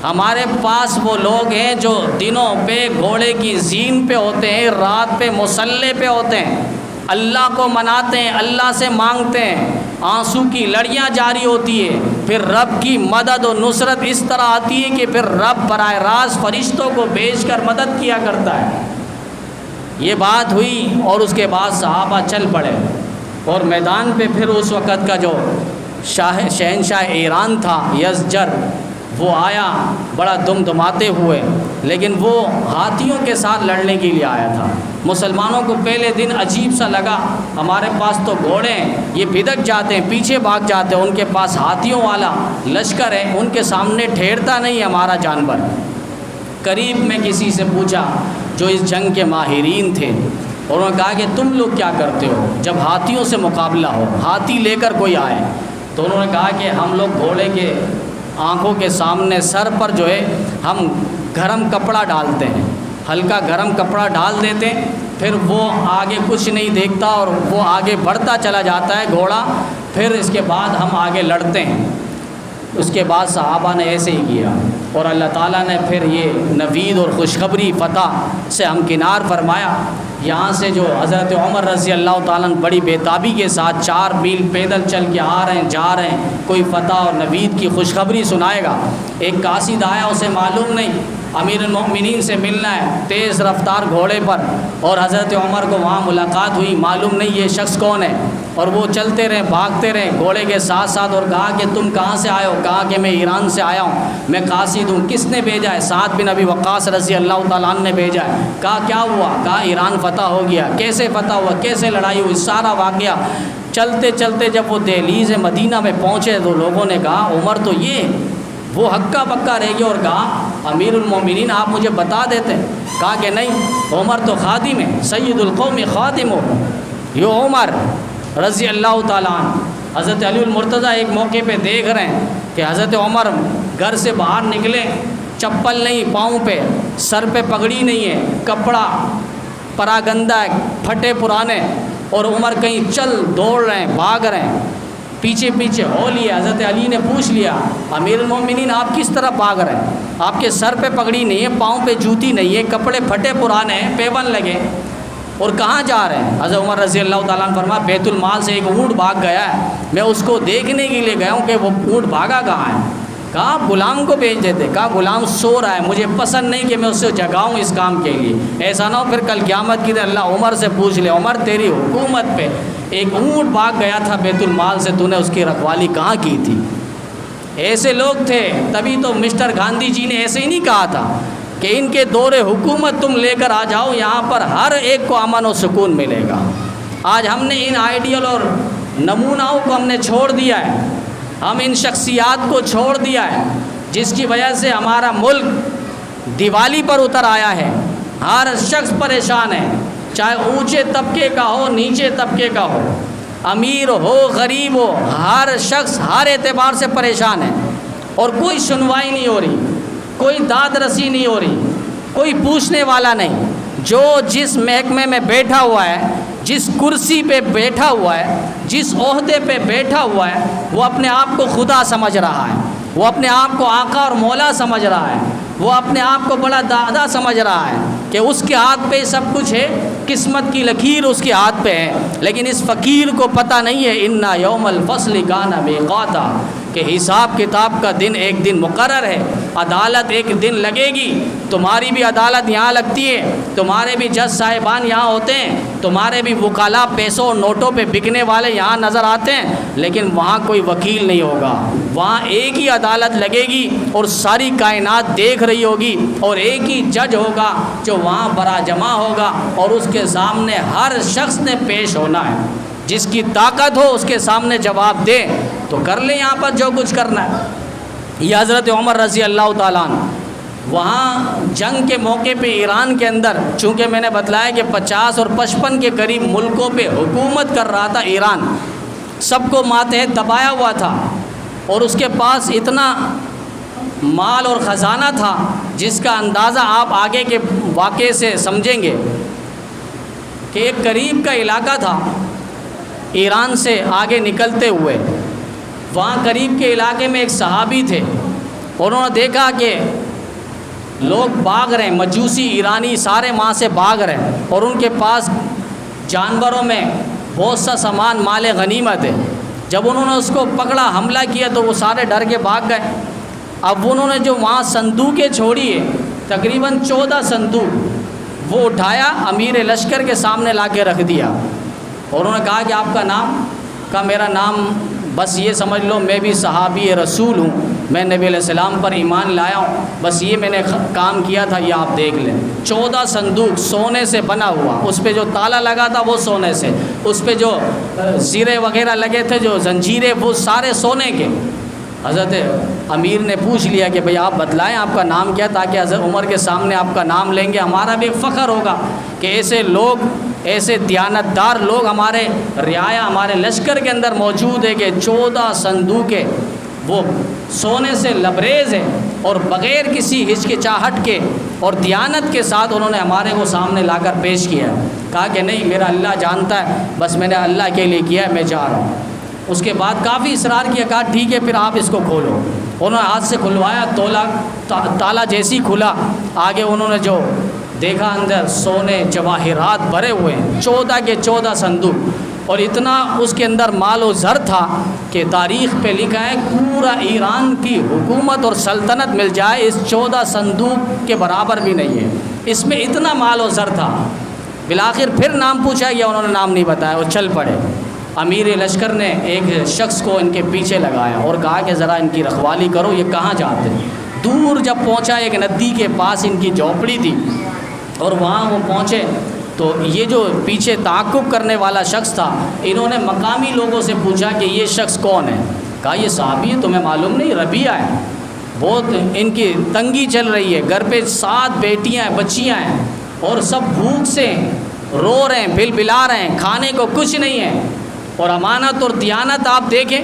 ہمارے پاس وہ لوگ ہیں جو دنوں پہ گھوڑے کی زین پہ ہوتے ہیں، رات پہ مسلح پہ ہوتے ہیں، اللہ کو مناتے ہیں، اللہ سے مانگتے ہیں، آنسو کی لڑیاں جاری ہوتی ہے، پھر رب کی مدد و نصرت اس طرح آتی ہے کہ پھر رب براہ راست فرشتوں کو بھیج کر مدد کیا کرتا ہے۔ یہ بات ہوئی اور اس کے بعد صحابہ چل پڑے اور میدان پہ پھر اس وقت کا جو شہنشاہ ایران تھا یزجر، وہ آیا بڑا دمدماتے ہوئے، لیکن وہ ہاتھیوں کے ساتھ لڑنے کے لیے آیا تھا۔ مسلمانوں کو پہلے دن عجیب سا لگا، ہمارے پاس تو گھوڑے ہیں، یہ بھدک جاتے ہیں، پیچھے بھاگ جاتے ہیں، ان کے پاس ہاتھیوں والا لشکر ہے، ان کے سامنے ٹھہرتا نہیں ہمارا جانور۔ قریب میں کسی سے پوچھا جو اس جنگ کے ماہرین تھے، اور انہوں نے کہا کہ تم لوگ کیا کرتے ہو جب ہاتھیوں سے مقابلہ ہو، ہاتھی لے کر کوئی آئے؟ تو انہوں نے کہا کہ ہم لوگ گھوڑے کے آنکھوں کے سامنے سر پر جو ہے ہم گرم کپڑا ڈالتے ہیں، ہلکا گرم کپڑا ڈال دیتے ہیں، پھر وہ آگے کچھ نہیں دیکھتا اور وہ آگے بڑھتا چلا جاتا ہے گھوڑا، پھر اس کے بعد ہم آگے لڑتے ہیں۔ اس کے بعد صحابہ نے ایسے ہی کیا اور اللہ تعالیٰ نے پھر یہ نوید اور خوشخبری فتح سے ہمکنار فرمایا۔ یہاں سے جو حضرت عمر رضی اللہ تعالیٰ بڑی بےتابی کے ساتھ 4 میل پیدل چل کے آ رہے ہیں، جا رہے ہیں، کوئی فتح اور نوید کی خوشخبری سنائے گا۔ ایک قاصد آیا، اسے معلوم نہیں، امیر المؤمنین سے ملنا ہے، تیز رفتار گھوڑے پر، اور حضرت عمر کو وہاں ملاقات ہوئی، معلوم نہیں یہ شخص کون ہے، اور وہ چلتے رہے، بھاگتے رہے گھوڑے کے ساتھ ساتھ، اور کہا کہ تم کہاں سے آئے ہو؟ کہا کہ میں ایران سے آیا ہوں، میں قاصد ہوں۔ کس نے بھیجا ہے؟ سعد بن ابی وقاص رضی اللہ تعالیٰ عنہ نے بھیجا ہے۔ کہا کیا ہوا؟ کہا ایران فتح ہو گیا۔ کیسے فتح ہوا؟ کیسے لڑائی ہوئی؟ سارا واقعہ۔ چلتے چلتے جب وہ دہلیز مدینہ میں پہنچے تو لوگوں نے کہا عمر تو یہ وہ ہکا بکا رہ گیا، اور کہا امیر المومنین آپ مجھے بتا دیتے۔ کہا کہ نہیں، عمر تو خادم ہے، سید القوم خادم ہو، یہ عمر رضی اللہ تعالیٰ عنہ۔ حضرت علی المرتضیٰ ایک موقع پہ دیکھ رہے ہیں کہ حضرت عمر گھر سے باہر نکلے، چپل نہیں پاؤں پہ، سر پہ پگڑی نہیں ہے، کپڑا پراگندہ ہے، پھٹے پرانے، اور عمر کہیں چل دوڑ رہے ہیں، بھاگ رہے ہیں، پیچھے پیچھے ہو لیا۔ حضرت علی نے پوچھ لیا امیر المومنین آپ کس طرف بھاگ رہے ہیں؟ آپ کے سر پہ پگڑی نہیں ہے، پاؤں پہ جوتی نہیں ہے، کپڑے پھٹے پرانے ہیں، پیون لگے، اور کہاں جا رہے ہیں؟ حضرت عمر رضی اللہ تعالیٰ عنہ فرمایا بیت المال سے ایک اونٹ بھاگ گیا ہے، میں اس کو دیکھنے کے لیے گیا ہوں کہ وہ اونٹ بھاگا کہاں ہے۔ کہا غلام کو بھیج دیتے۔ کہا غلام سو رہا ہے، مجھے پسند نہیں کہ میں اس سے جگاؤں اس کام کے لیے، ایسا نہ ہو پھر کل قیامت کی دن اللہ عمر سے پوچھ لے عمر تیری حکومت پہ ایک اونٹ بھاگ گیا تھا بیت المال سے، تو نے اس کی رکھوالی کہاں کی تھی؟ ایسے لوگ تھے، تبھی تو مسٹر گاندھی جی نے ایسے ہی نہیں کہا تھا کہ ان کے دور حکومت تم لے کر آ جاؤ، یہاں پر ہر ایک کو امن و سکون ملے گا۔ آج ہم نے ان آئیڈیل اور نموناؤں کو ہم نے چھوڑ دیا ہے، ہم ان شخصیات کو چھوڑ دیا ہے، جس کی وجہ سے ہمارا ملک دیوالی پر اتر آیا ہے۔ ہر شخص پریشان ہے، چاہے اونچے طبقے کا ہو، نیچے طبقے کا ہو، امیر ہو، غریب ہو، ہر شخص ہر اعتبار سے پریشان ہے، اور کوئی سنوائی نہیں ہو رہی، کوئی داد رسی نہیں ہو رہی، کوئی پوچھنے والا نہیں۔ جو جس محکمے میں بیٹھا ہوا ہے، جس کرسی پہ بیٹھا ہوا ہے، جس عہدے پہ بیٹھا ہوا ہے، وہ اپنے آپ کو خدا سمجھ رہا ہے، وہ اپنے آپ کو آقا اور مولا سمجھ رہا ہے، وہ اپنے آپ کو بڑا دادا سمجھ رہا ہے کہ اس کے ہاتھ پہ سب کچھ ہے، قسمت کی لکیر اس کے ہاتھ پہ ہے، لیکن اس فقیر کو پتہ نہیں ہے اِنَّ یوم الفصل کان میقاتا، کہ حساب کتاب کا دن ایک دن مقرر ہے، عدالت ایک دن لگے گی۔ تمہاری بھی عدالت یہاں لگتی ہے، تمہارے بھی جج صاحبان یہاں ہوتے ہیں، تمہارے بھی وکلاء پیسوں اور نوٹوں پہ بکنے والے یہاں نظر آتے ہیں، لیکن وہاں کوئی وکیل نہیں ہوگا، وہاں ایک ہی عدالت لگے گی اور ساری کائنات دیکھ رہی ہوگی، اور ایک ہی جج ہوگا جو وہاں برا جمع ہوگا، اور اس کے سامنے ہر شخص نے پیش ہونا ہے، جس کی طاقت ہو اس کے سامنے جواب دے تو کر لے یہاں پر جو کچھ کرنا ہے۔ یہ حضرت عمر رضی اللہ تعالیٰ عنہ وہاں جنگ کے موقع پہ ایران کے اندر، چونکہ میں نے بتلایا کہ 50 اور 55 کے قریب ملکوں پہ حکومت کر رہا تھا ایران، سب کو ماتحت دبایا ہوا تھا، اور اس کے پاس اتنا مال اور خزانہ تھا جس کا اندازہ آپ آگے کے واقعے سے سمجھیں گے کہ ایک قریب کا علاقہ تھا ایران سے آگے نکلتے ہوئے، وہاں قریب کے علاقے میں ایک صحابی تھے، انہوں نے دیکھا کہ لوگ بھاگ رہے ہیں، مجوسی ایرانی سارے وہاں سے بھاگ رہے ہیں، اور ان کے پاس جانوروں میں بہت سا سامان مال غنیمت ہے۔ جب انہوں نے اس کو پکڑا، حملہ کیا، تو وہ سارے ڈر کے بھاگ گئے۔ اب انہوں نے جو وہاں صندوقیں چھوڑی ہے، تقریباً 14 صندوق، وہ اٹھایا، امیر لشکر کے سامنے لا کے رکھ دیا، اور انہوں نے کہا کہ آپ کا نام؟ کہا میرا نام بس یہ سمجھ لو میں بھی صحابی رسول ہوں، میں نبی علیہ السلام پر ایمان لایا ہوں، بس یہ میں نے کام کیا تھا، یہ آپ دیکھ لیں۔ 14 صندوق سونے سے بنا ہوا، اس پہ جو تالا لگا تھا وہ سونے سے، اس پہ جو زیرے وغیرہ لگے تھے، جو زنجیریں، وہ سارے سونے کے۔ حضرت امیر نے پوچھ لیا کہ بھئی آپ بتلائیں آپ کا نام کیا، تاکہ حضرت عمر کے سامنے آپ کا نام لیں گے، ہمارا بھی ایک فخر ہوگا کہ ایسے لوگ، ایسے دیانتدار لوگ ہمارے رعایا، ہمارے لشکر کے اندر موجود ہے، کہ 14 صندوقیں وہ سونے سے لبریز ہیں، اور بغیر کسی ہچکچاہٹ کے اور دیانت کے ساتھ انہوں نے ہمارے کو سامنے لا کر پیش کیا۔ کہا کہ نہیں، میرا اللہ جانتا ہے، بس میں نے اللہ کے لیے کیا ہے، میں جا رہا ہوں۔ اس کے بعد کافی اصرار کیا، کہا ٹھیک ہے پھر آپ اس کو کھولو۔ انہوں نے ہاتھ سے کھلوایا، تالا جیسی کھلا، آگے انہوں نے جو دیکھا اندر سونے جواہرات بھرے ہوئے ہیں، 14 کے 14 صندوق، اور اتنا اس کے اندر مال و زر تھا کہ تاریخ پہ لکھا ہے پورا ایران کی حکومت اور سلطنت مل جائے اس 14 صندوق کے برابر بھی نہیں ہے، اس میں اتنا مال و زر تھا۔ بالآخر پھر نام پوچھا گیا، انہوں نے نام نہیں بتایا، وہ چل پڑے۔ امیر لشکر نے ایک شخص کو ان کے پیچھے لگایا اور کہا کہ ذرا ان کی رکھوالی کرو، یہ کہاں جاتے ہیں۔ دور جب پہنچا، ایک ندی کے پاس ان کی جھونپڑی تھی، اور وہاں وہ پہنچے تو یہ جو پیچھے تعاقب کرنے والا شخص تھا، انہوں نے مقامی لوگوں سے پوچھا کہ یہ شخص کون ہے؟ کہا یہ صحابی ہے، تمہیں معلوم نہیں؟ ربیہ ہے، بہت ان کی تنگی چل رہی ہے، گھر پہ 7 بیٹیاں ہیں، بچیاں ہیں، اور سب بھوک سے رو رہے ہیں، بل بلا رہے ہیں، کھانے کو کچھ نہیں ہے۔ اور امانت اور دیانت آپ دیکھیں،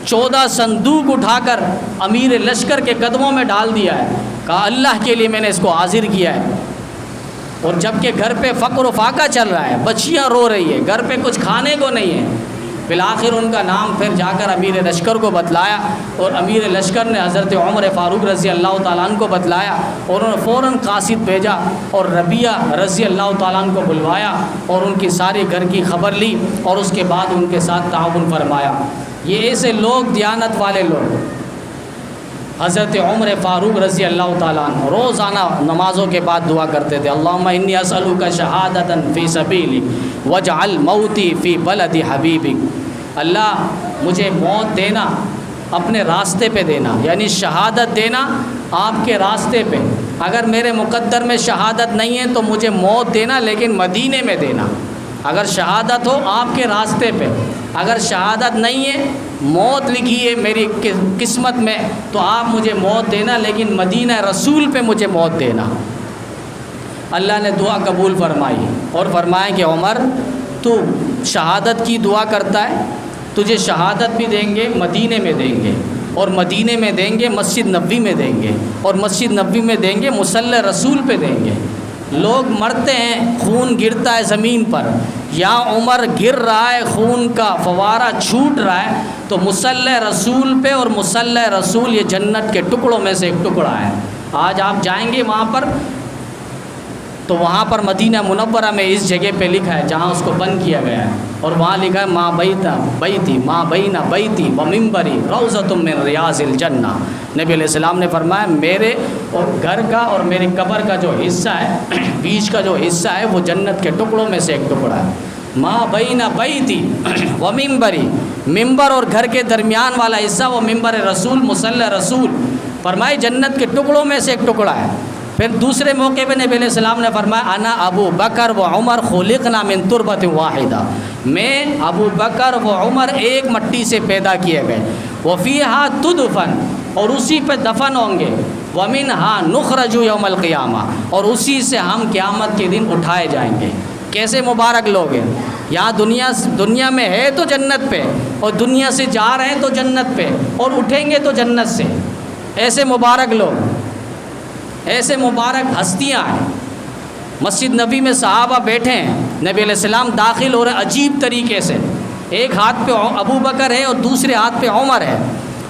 14 صندوق اٹھا کر امیر لشکر کے قدموں میں ڈال دیا ہے، کہا اللہ کے لیے میں نے اس کو حاضر کیا ہے۔ اور جب کہ گھر پہ فقر و فاقہ چل رہا ہے، بچیاں رو رہی ہے، گھر پہ کچھ کھانے کو نہیں ہے۔ بالآخر ان کا نام پھر جا کر امیر لشکر کو بتلایا، اور امیر لشکر نے حضرت عمر فاروق رضی اللہ تعالیٰ عنہ کو بتلایا، اور انہوں نے فوراً قاصد بھیجا اور ربیہ رضی اللہ تعالیٰ عنہ کو بلوایا، اور ان کی ساری گھر کی خبر لی، اور اس کے بعد ان کے ساتھ تعاون فرمایا۔ یہ ایسے لوگ، دیانت والے لوگ، حضرت عمر فاروق رضی اللہ تعالیٰ عنہ روزانہ نمازوں کے بعد دعا کرتے تھے، اللہم انی اسألک شہادتا فی سبیلک واجعل موتی فی بلد حبیبک۔ اللہ مجھے موت دینا اپنے راستے پہ دینا، یعنی شہادت دینا آپ کے راستے پہ۔ اگر میرے مقدر میں شہادت نہیں ہے تو مجھے موت دینا، لیکن مدینے میں دینا۔ اگر شہادت ہو آپ کے راستے پہ، اگر شہادت نہیں ہے، موت لکھی ہے میری قسمت میں، تو آپ مجھے موت دینا، لیکن مدینہ رسول پہ مجھے موت دینا۔ اللہ نے دعا قبول فرمائی اور فرمایا کہ عمر تو شہادت کی دعا کرتا ہے، تجھے شہادت بھی دیں گے، مدینے میں دیں گے، اور مدینے میں دیں گے، مسجد نبوی میں دیں گے، اور مسجد نبوی میں دیں گے، مصلی رسول پہ دیں گے۔ لوگ مرتے ہیں، خون گرتا ہے زمین پر، یا عمر گر رہا ہے، خون کا فوارہ چھوٹ رہا ہے، تو مصلی رسول پہ، اور مصلی رسول یہ جنت کے ٹکڑوں میں سے ایک ٹکڑا ہے۔ آج آپ جائیں گے وہاں پر تو وہاں پر مدینہ منورہ میں اس جگہ پہ لکھا ہے جہاں اس کو بند کیا گیا ہے، اور وہاں لکھا ہے ما بیتی ما بین بیتی و منبری روضۃ من ریاض الجنہ۔ نبی علیہ السلام نے فرمایا میرے اور گھر کا اور میرے قبر کا جو حصہ ہے، بیچ کا جو حصہ ہے، وہ جنت کے ٹکڑوں میں سے ایک ٹکڑا ہے۔ ما بین بیتی و منبری، ممبر اور گھر کے درمیان والا حصہ وہ ممبر رسول، مصلی رسول، فرمائے جنت کے ٹکڑوں میں سے ایک ٹکڑا ہے۔ پھر دوسرے موقع پہ نبی علیہ السلام نے فرمایا انا ابو بکر و عمر خلقنا من تربۃ واحدہ، میں ابو بکر و عمر ایک مٹی سے پیدا کیے گئے، وفیہا تدفن، اور اسی پہ دفن ہوں گے، ومنہا نخرج یوم القیامہ، اور اسی سے ہم قیامت کے دن اٹھائے جائیں گے۔ کیسے مبارک لوگ ہیں، یہاں دنیا میں ہے تو جنت پہ، اور دنیا سے جا رہے ہیں تو جنت پہ، اور اٹھیں گے تو جنت سے۔ ایسے مبارک لوگ، ایسے مبارک ہستیاں ہیں۔ مسجد نبی میں صحابہ بیٹھے ہیں، نبی علیہ السلام داخل ہو رہے عجیب طریقے سے، ایک ہاتھ پہ ابو بکر ہے اور دوسرے ہاتھ پہ عمر ہے،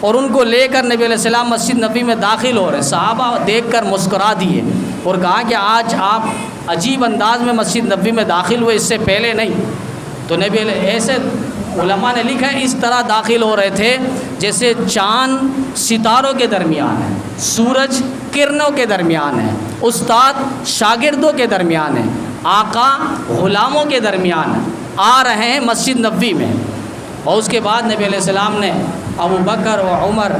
اور ان کو لے کر نبی علیہ السلام مسجد نبی میں داخل ہو رہے ہیں۔ صحابہ دیکھ کر مسکرا دیے اور کہا کہ آج آپ عجیب انداز میں مسجد نبی میں داخل ہوئے، اس سے پہلے نہیں۔ تو نبی ایسے علماء نے لکھا ہے اس طرح داخل ہو رہے تھے جیسے چاند ستاروں کے درمیان ہے، سورج کرنوں کے درمیان ہے، استاد شاگردوں کے درمیان ہے، آقا غلاموں کے درمیان ہے، آ رہے ہیں مسجد نبوی میں۔ اور اس کے بعد نبی علیہ السلام نے ابو بکر و عمر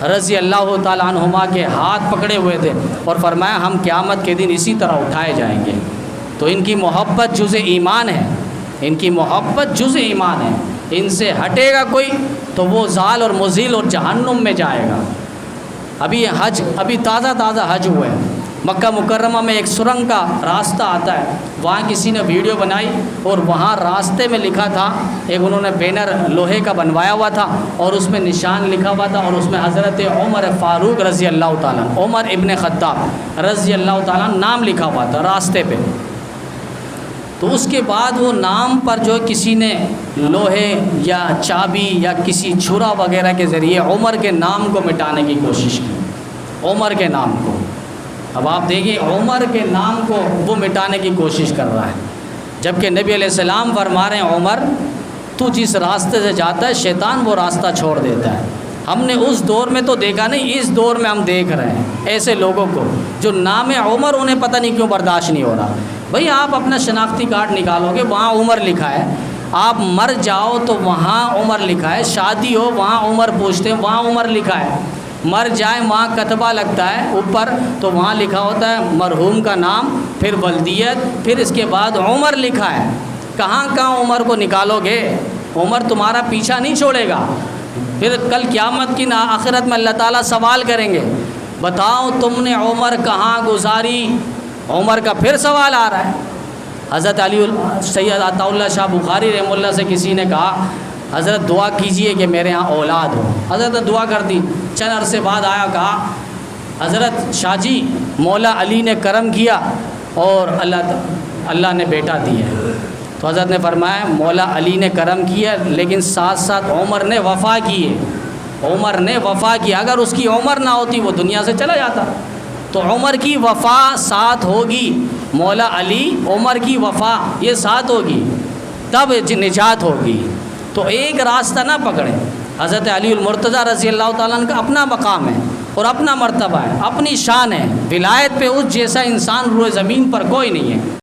رضی اللہ تعالیٰ عنہما کے ہاتھ پکڑے ہوئے تھے اور فرمایا ہم قیامت کے دن اسی طرح اٹھائے جائیں گے۔ تو ان کی محبت جز ایمان ہے، ان کی محبت جز ایمان ہے، ان سے ہٹے گا کوئی تو وہ ضال اور مذل اور جہنم میں جائے گا۔ ابھی تازہ حج ہوئے، مکہ مکرمہ میں ایک سرنگ کا راستہ آتا ہے، وہاں کسی نے ویڈیو بنائی اور وہاں راستے میں لکھا تھا، ایک انہوں نے بینر لوہے کا بنوایا ہوا تھا اور اس میں نشان لکھا ہوا تھا، اور اس میں حضرت عمر فاروق رضی اللہ تعالیٰ، عمر ابن خطاب رضی اللہ تعالیٰ نام لکھا ہوا تھا راستے پہ۔ تو اس کے بعد وہ نام پر جو کسی نے لوہے یا چابی یا کسی چھرا وغیرہ کے ذریعے عمر کے نام کو مٹانے کی کوشش کی، عمر کے نام کو۔ اب آپ دیکھیں عمر کے نام کو وہ مٹانے کی کوشش کر رہا ہے، جبکہ نبی علیہ السلام فرما رہے ہیں عمر تو جس راستے سے جاتا ہے شیطان وہ راستہ چھوڑ دیتا ہے۔ ہم نے اس دور میں تو دیکھا نہیں، اس دور میں ہم دیکھ رہے ہیں ایسے لوگوں کو جو نام عمر انہیں پتہ نہیں کیوں برداشت نہیں ہو رہا۔ بھئی آپ اپنا شناختی کارڈ نکالو گے وہاں عمر لکھا ہے، آپ مر جاؤ تو وہاں عمر لکھا ہے، شادی ہو وہاں عمر پوچھتے ہیں وہاں عمر لکھا ہے، مر جائیں وہاں کتبہ لگتا ہے اوپر تو وہاں لکھا ہوتا ہے مرحوم کا نام، پھر ولدیت، پھر اس کے بعد عمر لکھا ہے۔ کہاں عمر کو نکالو گے؟ عمر تمہارا پیچھا نہیں چھوڑے گا، پھر کل قیامت کی آخرت میں اللہ تعالیٰ سوال کریں گے بتاؤ تم نے عمر کہاں گزاری؟ عمر کا پھر سوال آ رہا ہے۔ حضرت علی سید عطا اللہ شاہ بخاری رحمہ اللہ سے کسی نے کہا حضرت دعا کیجئے کہ میرے ہاں اولاد ہو۔ حضرت نے دعا کر دی، چند عرصے بعد آیا کہا حضرت شاہ جی مولا علی نے کرم کیا اور اللہ نے بیٹا دیا۔ تو حضرت نے فرمایا مولا علی نے کرم کیا لیکن ساتھ ساتھ عمر نے وفا کی ہے، عمر نے وفا کی، اگر اس کی عمر نہ ہوتی وہ دنیا سے چلا جاتا۔ تو عمر کی وفا ساتھ ہوگی، مولا علی عمر کی وفا یہ ساتھ ہوگی تب نجات ہوگی۔ تو ایک راستہ نہ پکڑیں۔ حضرت علی المرتضیٰ رضی اللہ تعالیٰ عنہ کا اپنا مقام ہے اور اپنا مرتبہ ہے، اپنی شان ہے، ولایت پہ اس جیسا انسان روئے زمین پر کوئی نہیں ہے۔